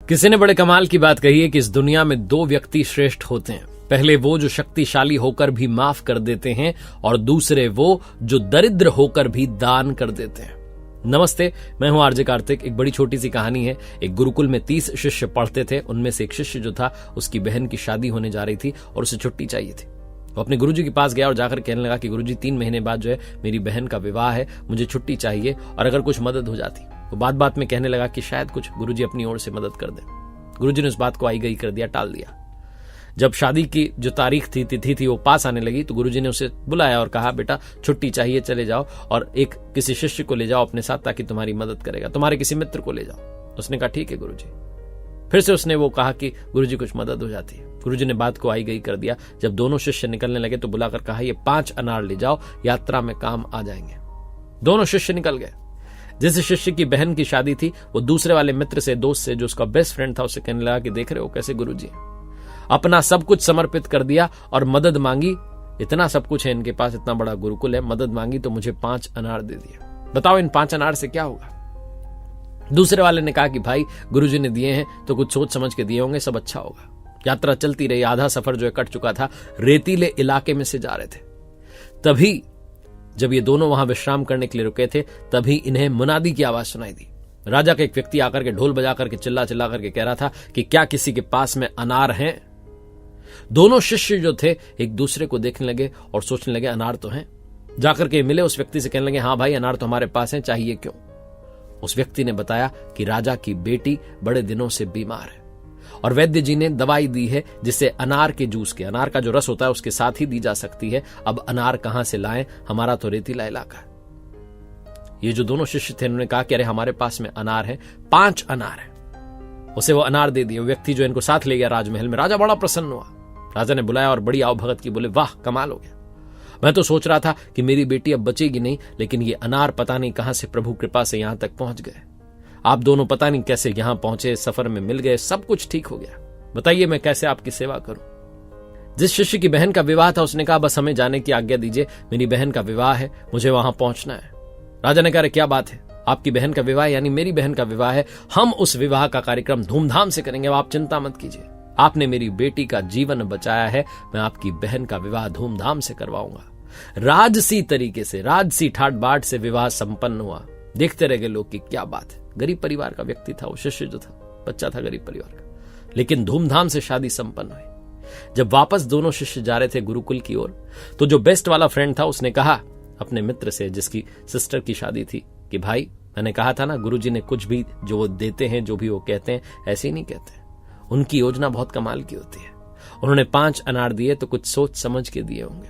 किसी ने बड़े कमाल की बात कही है कि इस दुनिया में दो व्यक्ति श्रेष्ठ होते हैं। पहले वो जो शक्तिशाली होकर भी माफ कर देते हैं और दूसरे वो जो दरिद्र होकर भी दान कर देते हैं। नमस्ते, मैं हूं आरजे कार्तिक। एक बड़ी छोटी सी कहानी है। एक गुरुकुल में 30 शिष्य पढ़ते थे। उनमें से एक शिष्य जो था, उसकी बहन की शादी होने जा रही थी और उसे छुट्टी चाहिए थी। वो अपने गुरुजी के पास गया और जाकर कहने लगा कि गुरुजी 3 महीने बाद जो है मेरी बहन का विवाह है, मुझे छुट्टी चाहिए और अगर कुछ मदद हो जाती। वो बात बात में कहने लगा कि शायद कुछ गुरुजी अपनी ओर से मदद कर दे। गुरुजी ने उस बात को आई गई कर दिया, टाल दिया। जब शादी की जो तारीख थी, तिथि थी, वो पास आने लगी तो गुरुजी ने उसे बुलाया और कहा, बेटा छुट्टी चाहिए, चले जाओ और एक किसी शिष्य को ले जाओ अपने साथ ताकि तुम्हारी मदद करेगा, तुम्हारे किसी मित्र को ले जाओ। उसने कहा ठीक है गुरुजी। फिर से उसने वो कहा कि गुरुजी कुछ मदद हो जाती है। गुरुजी ने बात को आई गई कर दिया। जब दोनों शिष्य निकलने लगे तो बुलाकर कहा, ये 5 अनार ले जाओ, यात्रा में काम आ जाएंगे। दोनों शिष्य निकल गए। जिस शिष्य की बहन की शादी थी वो दूसरे वाले मित्र से, दोस्त से, जो उसका बेस्ट फ्रेंड था, उससे कहने लगा कि देख रहे हो कैसे गुरुजी अपना सब कुछ समर्पित कर दिया और मदद मांगी। इतना सब कुछ है इनके पास, इतना बड़ा गुरुकुल है, मदद मांगी तो मुझे 5 अनार दे दिए। बताओ इन 5 अनार से क्या होगा। दूसरे वाले ने कहा कि भाई गुरुजी ने दिए हैं तो कुछ सोच समझ के दिए होंगे, सब अच्छा होगा। यात्रा चलती रही। आधा सफर जो है कट चुका था। रेतीले इलाके में से जा रहे थे। तभी जब ये दोनों वहां विश्राम करने के लिए रुके थे, तभी इन्हें मुनादी की आवाज सुनाई दी। राजा का एक व्यक्ति आकर के ढोल बजा करके चिल्ला चिल्ला करके कह रहा था कि क्या किसी के पास में अनार हैं। दोनों शिष्य जो थे एक दूसरे को देखने लगे और सोचने लगे अनार तो हैं। जाकर के मिले उस व्यक्ति से, कहने लगे हाँ भाई अनार तो हमारे पास हैं, चाहिए क्यों। उस व्यक्ति ने बताया कि राजा की बेटी बड़े दिनों से बीमार है और वैद्य जी ने दवाई दी है जिसे अनार के जूस के, अनार का जो रस होता है उसके साथ ही दी जा सकती है। अब अनार कहां से लाएं, हमारा तो रेतीला इलाका है। ये जो दोनों शिष्य थे उन्होंने कहा कि अरे हमारे पास में अनार है, 5 अनार है। उसे वो अनार दे दिए। व्यक्ति जो इनको साथ ले गया राजमहल में। राजा बड़ा प्रसन्न हुआ। राजा ने बुलाया और बड़ी आवभगत की। बोले वाह कमाल हो गया, मैं तो सोच रहा था कि मेरी बेटी अब बचेगी नहीं, लेकिन ये अनार पता नहीं कहां से प्रभु कृपा से यहां तक पहुंच गए। आप दोनों पता नहीं कैसे यहां पहुंचे, सफर में मिल गए, सब कुछ ठीक हो गया। बताइए मैं कैसे आपकी सेवा करूं। जिस शिष्य की बहन का विवाह था उसने कहा बस हमें जाने की आज्ञा दीजिए, मेरी बहन का विवाह है, मुझे वहां पहुंचना है। राजा ने कहा क्या बात है, आपकी बहन का विवाह यानी मेरी बहन का विवाह है, हम उस विवाह का कार्यक्रम धूमधाम से करेंगे, आप चिंता मत कीजिए। आपने मेरी बेटी का जीवन बचाया है, मैं आपकी बहन का विवाह धूमधाम से करवाऊंगा। राजसी तरीके से, राजसी ठाट बाट से विवाह संपन्न हुआ। देखते रह गए लोग कि क्या बात है। गरीब परिवार का व्यक्ति था वो शिष्य जो था, बच्चा था गरीब परिवार का, लेकिन धूमधाम से शादी संपन्न हुई। जब वापस दोनों शिष्य जा रहे थे गुरुकुल की ओर, तो जो बेस्ट वाला फ्रेंड था उसने कहा अपने मित्र से जिसकी सिस्टर की शादी थी कि भाई मैंने कहा था ना, गुरुजी ने कुछ भी जो वो देते हैं, जो भी वो कहते हैं, ऐसे ही नहीं कहते। उनकी योजना बहुत कमाल की होती है। उन्होंने 5 अनार दिए तो कुछ सोच समझ के दिए होंगे।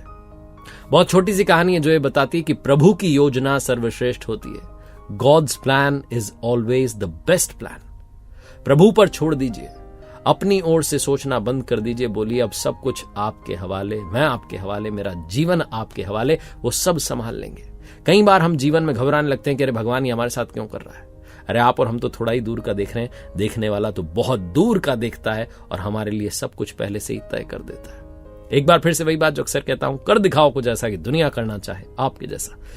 बहुत छोटी सी कहानी है जो ये बताती है कि प्रभु की योजना सर्वश्रेष्ठ होती है। God's plan is always the best plan। प्रभु पर छोड़ दीजिए, अपनी ओर से सोचना बंद कर दीजिए। बोलिए अब सब कुछ आपके हवाले, मैं आपके हवाले, मेरा जीवन आपके हवाले, वो सब संभाल लेंगे। कई बार हम जीवन में घबराने लगते हैं कि अरे भगवान ये हमारे साथ क्यों कर रहा है। अरे आप और हम तो थोड़ा ही दूर का देख रहे हैं, देखने वाला तो बहुत दूर का देखता है और हमारे लिए सब कुछ पहले से ही तय कर देता है। एक बार फिर से वही बात जो अक्सर कहता हूं, कर दिखाओ कुछ ऐसा कि दुनिया करना चाहे आपके जैसा।